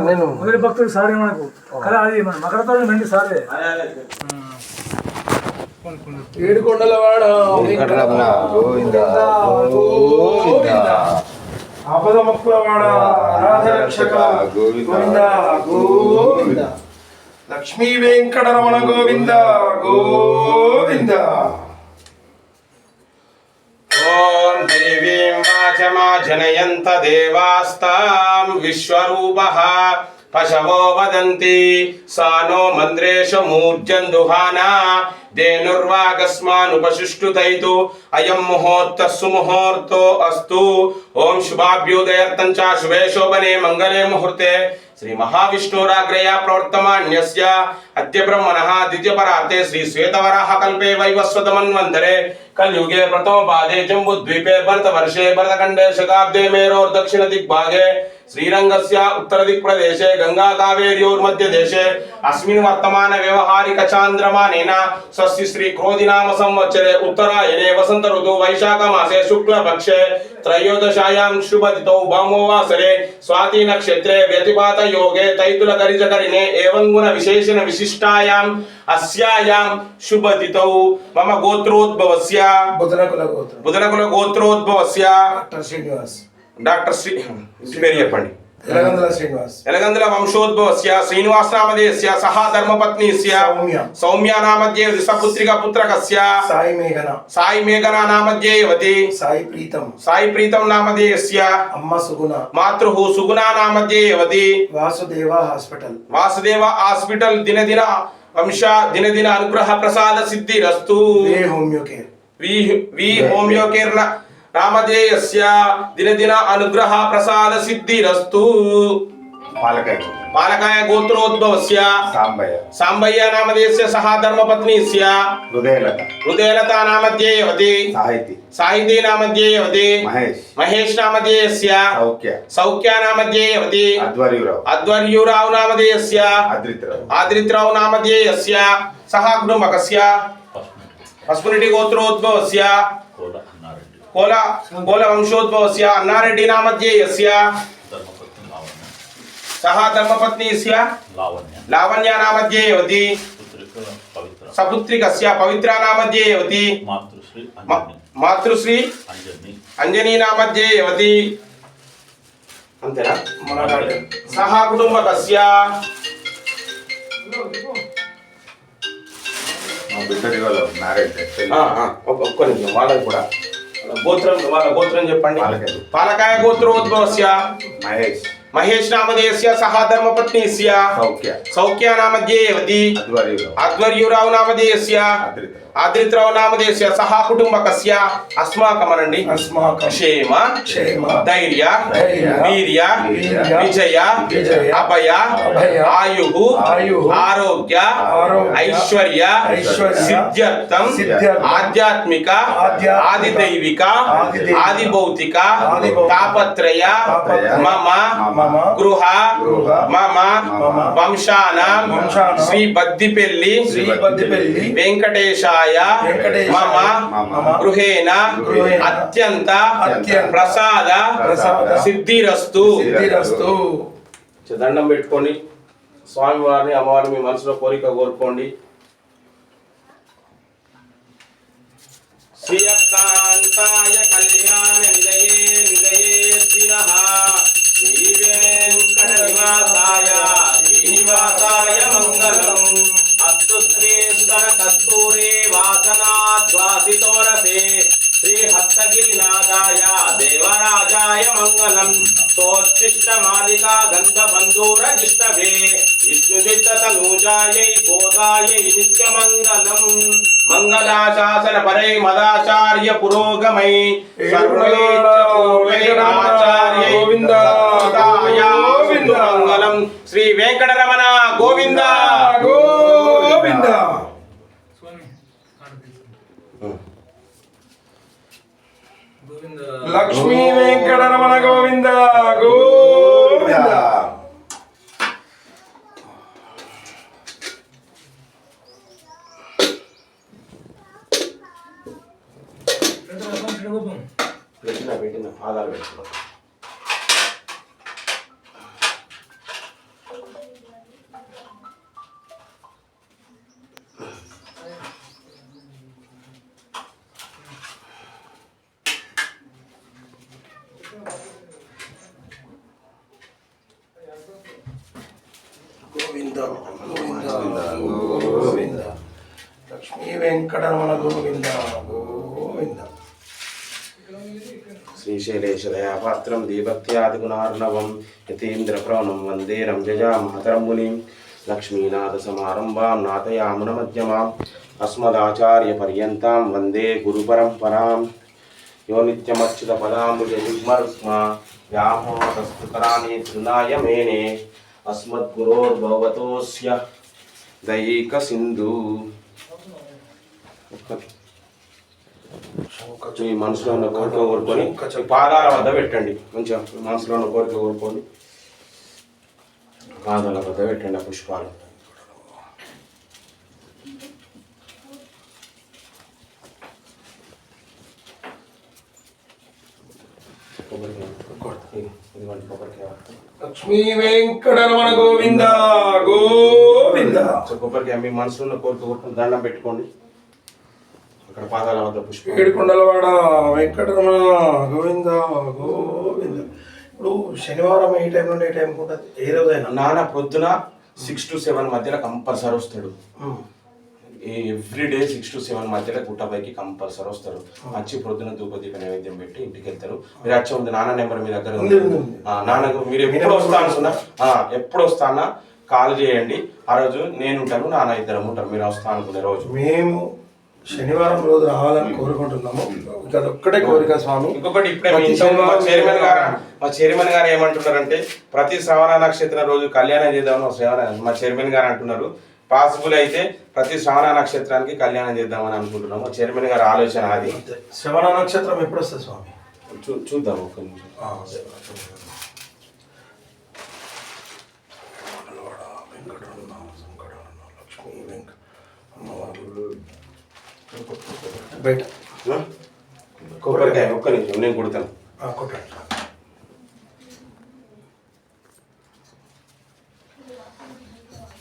నేను మొదటి భక్తుడు సారే మనకు కదా, అది మన మకరతో మెండి సారే. ఏడుకొండలవాడ వెంకటరమణ గోవింద గోవింద, ఆపద మొక్కులవాడ అనాథ రక్షక గోవింద గోవింద, లక్ష్మీ వెంకటరమణ గోవింద గోవింద. ఓం దేవీం వాచమాజనయంత దేవాస్తాం విశ్వరూపః పశవో వదంతి సానో మంత్రేషు మూర్జందుహానా ధేనుర్వాగస్మానుపశుష్టుతైతు అయం ముహూర్తః సుముహూర్తో అస్తు. ఓం శుభాభ్యుదయర్థం చ శుభే శోభనే మంగళే ముహూర్తే శ్రీ మహావిష్ణురాగ్రయ ప్రవర్తమాన్యస్య అద్య బ్రహ్మణః ద్వితీయపరార్తే శ్రీ శ్వేతవరాహ కల్పే వైవస్వత మన్వంతరే కలియుగే ప్రథమ పాదే జంబుద్వీపే భరతవర్షే భరతఖండే శతాబ్దే మేరోర్ దక్షిణ దిగ్భాగే శ్రీరంగస్య ఉత్తర దిక్ప్రదేశే గంగా కావేర్యోర్మధ్య దేశే అస్మిన్ వర్తమాన వ్యవహారిక చాంద్రమానేన స్వస్తి శ్రీ క్రోధినామ సంవత్సరే ఉత్తరాయణే వసంత ఋతు వైశాఖ మాసే శుక్లపక్షే త్రయోదశాయాం శుభతిథౌ భామోవాసరే స్వాతి నక్షత్రే వ్యతిపాత యోగే తైతుల గరిజకరిణే ఏవం గుణ విశేషణ విశిష్టాయాం అస్యాయాం శుభతిథౌ మమ గోత్రోద్భవస్య బుధనకుల గోత్రోద్భవస్య డాక్టర్ శ్రీ పేరు చెప్పండి. ఎలగందుల వంశోద్భవస్య శ్రీనివాస నామధేయస్య సహా ధర్మపత్నిస్య సౌమ్య నామధ్యేయవతి సపుత్రిక పుత్రకస్య సాయి మేఘన నామధ్యేయవతి సాయి ప్రీతం నామధేయస్య అమ్మ సుగుణ మాతృః సుగుణా నామధ్యేయవతి వాసుదేవ హాస్పిటల్ దినదిన అనుగ్రహ ప్రసాద సిద్ధిరస్తు. వి హోమియోకేర్ నామధేయస్య దినదిన అనుగ్రహ ప్రసాద సిద్ధిరస్తు. పాలకాయ గోత్రోద్భవస్య సాంబయ్య నామధేయస్య సహా ధర్మపత్నిస్య హృదయలత నామధ్యేయవతి సాహితీ నామధ్యేయవతి మహేష్ నామధేయస్య సౌఖ్య నామధ్యేయవతి అద్వర్యురావు నామధేయస్య ఆద్రిత్రావు నామధేయస్య సహా కుటుంబకస్య పసుపురెడ్డి గోత్రోద్భవస్య కోల వంశోద్భవస్య అన్నారెడ్డి నామధ్యేయస్య సహా ధర్మపత్నిస్య లావణ్య నామధ్యేయవతి సపుత్రికస్య పవిత్ర నామధ్యేయవతి మాతృశ్రీ అంజనీ నామధ్యేయవతి. అంతేనా? సహా కుటుంబకస్య ఒక్క నిమిషం వాళ్ళది కూడా వాళ్ళ గోత్రం చెప్పండి. పాలకాయ గోత్రోద్భవస్య మహేష్ నామధేయస్య సహా ధర్మపత్నిస్య సౌఖ్య నామధ్యేయవతి అద్వర్యురావు నామధేయస్య ఆదిత్యరావు నామధేయస్య సహా కుటుంబకస్య అస్మాకమనండి క్షేమ ధైర్య వీర్య విజయ అభయ ఆయు ఆరోగ్య ఐశ్వర్య సిద్ధ్యర్థం ఆధ్యాత్మిక ఆదిదైవిక ఆదిభౌతిక తాపత్రయ మమ గృహ మమ వంశానాం శ్రీ బద్దిపెల్లి వెంకటేశాయ మమ గృహేణ అత్యంత ప్రసాద సిద్ధిరస్తు. దండం పెట్టుకోండి. స్వామివారిని అమ్మవారిని మీ మనసులో కోరిక కోరుకోండి. శ్రీయకాంతాయ కళ్యాణ నిలయేర్తినః శ్రీ వెంకట నివాసాయ శ్రీనివాసాయ మంగళం. అస్తు శ్రీస్తర కస్తూరి వాసనాద్వాసితోరసే శ్రీ హస్తగిరినాథాయ దేవరాజాయ మంగళం. సోచ్చిష్ట మాలికా గంధ బంధూరజిష్టభే విష్ణుజిత తనూజాయై బోధాయై నిత్యమంగళం. మంగళాశాసన పరై మదాచార్య పురోగమై సర్వైర్చూర్వైరాచార్యై మంగళం. శ్రీ వెంకటరమణ గోవింద గోవింద. లక్ష్మీ వెంకటరమణ గోవింద గోవింద. పెట్టిన ఆధార్ పెట్టుకో. గోవింద గోవింద లక్ష్మీ వెంకటరమణ గోవింద గోవింద. శ్రీశైలేశదయాపాత్రం దీభక్త్యాదిగుణార్ణవం యతీంద్రప్రవణం వందే రంజజామాతరం మునిం లక్ష్మీనాథసమారంభాం నాథయామునమధ్యమాం అస్మదాచార్యపర్యంతాం వందే గురుపరంపరాం యో నిత్యమచ్యుతపదాంబుజయుగ్మరుక్మా వ్యామోహస్తకరాణి తృణాయ మేనే అస్మద్గురోర్భవతోస్య దయైక సింధు. మీ మనసులో ఉన్న కోరిక కోరుకొని పాదాల వద్ద పెట్టండి. మంచిగా మనసులో ఉన్న కోరిక కోరుకొని పాదాల వద్ద పెట్టండి ఆ పుష్పాలు. లక్ష్మీ వెంకటరమణ గోవింద గోవింద. కొబ్బరికాయ మీ మనసులో ఉన్న కోరిక కోరుకొని దండం పెట్టుకోండి. అక్కడ పాదాల వద్ద పుష్పం. ఏడుకొండలవాడ వెంకటరమణ గోవింద గోవింద. ఇప్పుడు శనివారం ఏ టైం నుండి ఏ టైం ఉంటుంది? ఏ రోజైనా నాన్న పొద్దున 6 to 7 మధ్యలో కంపల్సరీ వస్తాడు. ఎవ్రీడే 6 to 7 మధ్యలో గుట్టపైకి కంపల్సరీ వస్తారు. వచ్చి పొద్దున ధూపదీప నైవేద్యం పెట్టి ఇంటికి వెళ్తారు. మీరు వచ్చి ఉంది నాన్న నెంబర్ మీ దగ్గర ఉంది. నాన్నకు మీరు ఎప్పుడు ఎప్పుడు వస్తానా కాల్ చేయండి. ఆ రోజు నేను ఉంటాను, నాన్న ఇద్దరం ఉంటారు. మీరు వస్తా అనుకునే రోజు మేము శనివారం రోజు రావాలని కోరుకుంటున్నాము. ఒక్కటే కోరిక స్వామి. ఇంకొకటి ఇప్పుడే మా చైర్మన్ గారు ఏమంటున్నారంటే ప్రతి శ్రవణ నక్షత్రం రోజు కళ్యాణం చేద్దామని మా చైర్మన్ గారు అంటున్నారు. పాసిబుల్ అయితే ప్రతి శ్రవణ నక్షత్రానికి కళ్యాణం చేద్దామని అనుకుంటున్నాము. చైర్మన్ గారి ఆలోచన అది. శ్రవణ నక్షత్రం ఎప్పుడు వస్తుంది స్వామి? చూద్దాం ఒక్క నిమిషం. బయట కొబ్బరికాయ ఒక్క నిమిషం నేను కొడతాను.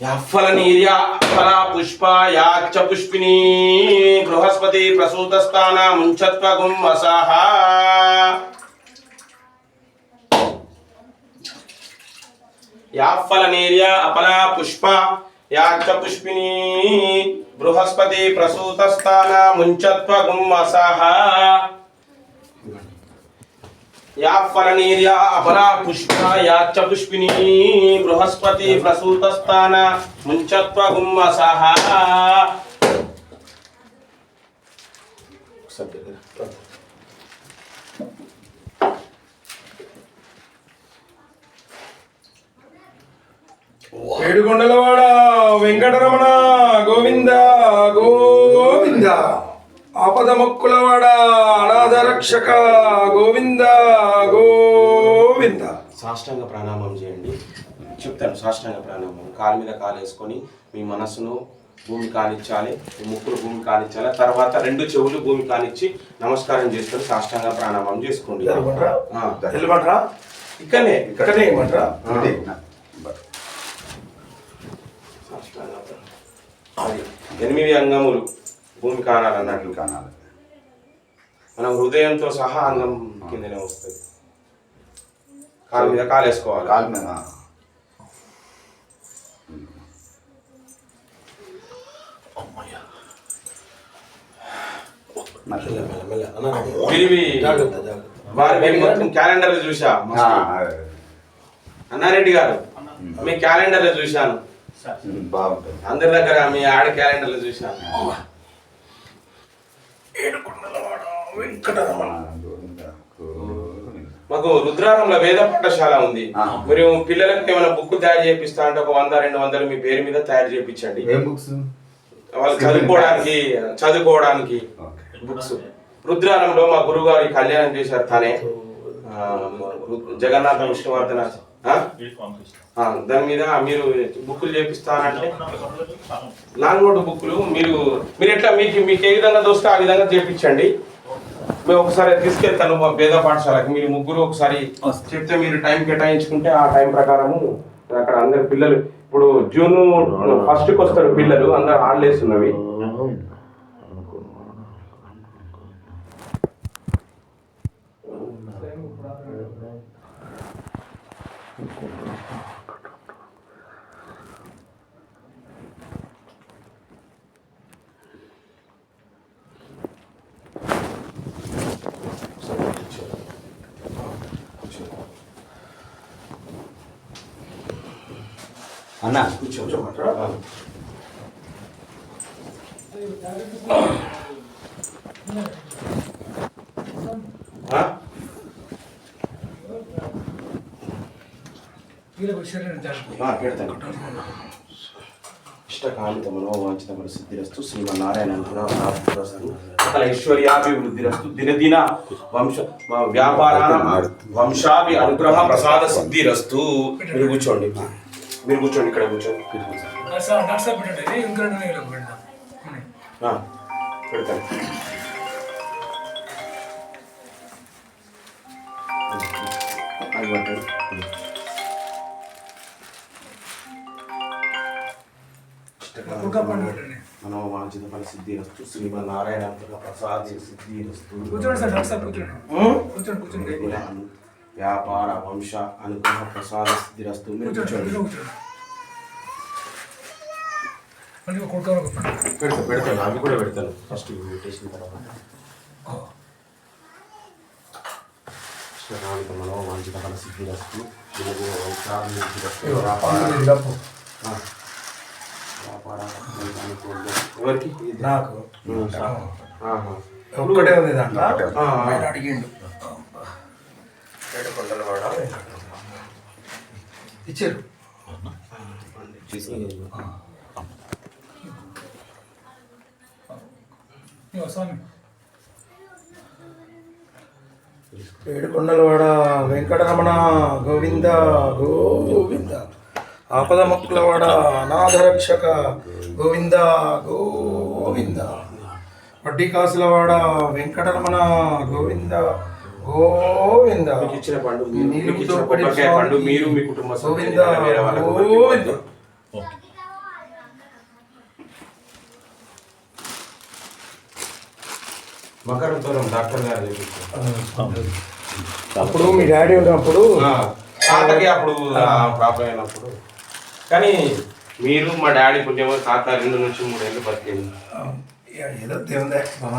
యఫలనీర్యా ఫలా పుష్పాయాచ్చ పుష్పినీ బృహస్పతి ప్రసూతస్థాన ముంచత్వగుం వసః. యాఫలనీర్యా అపలా పుష్ప యాచ్చ పుష్పినీ బృహస్పతి ప్రసూతస్థాన ముంచత్వగుం వసః. యాఫలనీర్యా అపరా పుష్ప యాచ్చ పుష్పినీ బృహస్పతి ప్రసూతస్థాన ముంచత్వగుం వసః. ఏడుకొండలవాడ వెంకటరమణ గోవింద గోవింద. ఆపద మొక్కులవాడ అనాథ రక్షక గోవింద గోవింద. సాష్టాంగ ప్రాణామం చేయండి. చెప్తాను సాష్టాంగ ప్రాణామం. కాలు మీద కాలు వేసుకొని మీ మనసును భూమి కానిచ్చాలి, మీ ముక్కులు భూమి కానిచ్చాలి. తర్వాత 2 చెవులు భూమి కానిచ్చి నమస్కారం చేసుకొని సాష్టాంగ ప్రాణామం చేసుకోండి. ఇక్కడనే ఏమంటారా? 8 అంగములు భూమి కానాలన్నట్లు కానాలి. మనం హృదయంతో సహా అంగం కిందనే వస్తుంది. కాలు మీద కాలు వేసుకోవాలి. కాలు మీద మొత్తం క్యాలెండర్లు చూసా అన్నారెడ్డి గారు. మీ క్యాలెండర్లు చూశాను బాగుంటుంది. అందరి దగ్గర మీ ఆడ క్యాలెండర్లు చూశాను. మాకు రుద్రారంలో వేద పాఠశాల ఉంది. మీరు పిల్లలకు ఏమైనా బుక్ తయారు చేపిస్తా అంటే ఒక 100-200 మీ పేరు మీద తయారు చేయించండి. వాళ్ళు చదువుకోవడానికి బుక్స్. రుద్రారంలో మా గురువు గారు కళ్యాణం చేశారు. తనే జగన్నాథ విష్ణువర్ధన. దాని మీద మీరు బుక్కులు చేపిస్తానంటే లాంగ్ నోట్ బుక్కులు మీరు ఎట్లా మీకు ఏ విధంగా దోస్తే ఆ విధంగా చేపించండి. మేము ఒకసారి తీసుకెళ్తాను మా పేద పాఠశాలకి. మీరు ముగ్గురు ఒకసారి చెప్తే మీరు టైం కేటాయించుకుంటే ఆ టైం ప్రకారము అక్కడ అందరు పిల్లలు ఇప్పుడు జూన్ 1st వస్తారు పిల్లలు. అందరు హాలిడేస్ ఉన్నవి. అన్న కూర్చోమంటారా? వీళ్ళకి వచ్చారని జరుగుతుంది. పెడతాను. ఇష్టకామిత మనోవాంఛిత సిద్ధిరస్తు శ్రీమన్నారాయణ అనుకున్న సకల ఐశ్వర్యాభివృద్ధిరస్తు దినదిన వ్యాపారాన వంశాభి అనుగ్రహ ప్రసాద సిద్ధిరస్తు. మీరు కూర్చోండి, మీరు కూర్చోండి, ఇక్కడ కూర్చోండి. డాక్టర్ సార్ పెట్టండి, ఇంకా 2 నెలలకు పెడదాం. పెడతాను. అది పట్టండి. మనోవాంఛిత ఫల సిద్ధిరస్తు శ్రీమన్నారాయణ అనుగ్రహ ప్రసాద సిద్ధిరస్తు. కూర్చోండి సార్, డాక్టర్ సార్ కూర్చోండి. కూర్చోండి. వ్యాపార వంశ అనుగ్రహ ప్రసాద సిద్ధిరస్తు. మీరు కూర్చోండి. మళ్ళీ కొడుకోవాలి. పెడతాను, అవి కూడా పెడతాను ఫస్ట్ పెట్టేసిన తర్వాత. మనోవాంఛిత ఫల సిద్ధిరస్తు ఎవరికి? నాకు ఆహా. ఒక్కటే ఉంది దాంట్లో. ఆయన అడిగిండు ఏడుకొండలవాడ ఇచ్చారు. స్వామి ఏడుకొండలవాడ వెంకటరమణ గోవింద గోవింద. ఆపద మొక్కులవాడ అనాథరక్షక గోవింద గోవింద. వడ్డీ కాసులవాడ వెంకటరమణ గోవింద గోవింద. మీకు ఇచ్చిన పండు నీళ్ళు మీకు ఇచ్చిన కొబ్బరికాయ పండు మీరు మీ కుటుంబ గోవింద సభ్యులు వేరే వాళ్ళకు గోవింద. మకరంతో డాక్టర్ గారు చెప్పించారు. అప్పుడు మీ డాడీ ఉన్నప్పుడు తాతకి అప్పుడు ప్రాబ్లం అయినప్పుడు. కానీ మీరు మా డాడీ పుణ్యమో తాత 2 నుంచి 3 ఏళ్ళు బతికేది. ఏదో దేవుందే.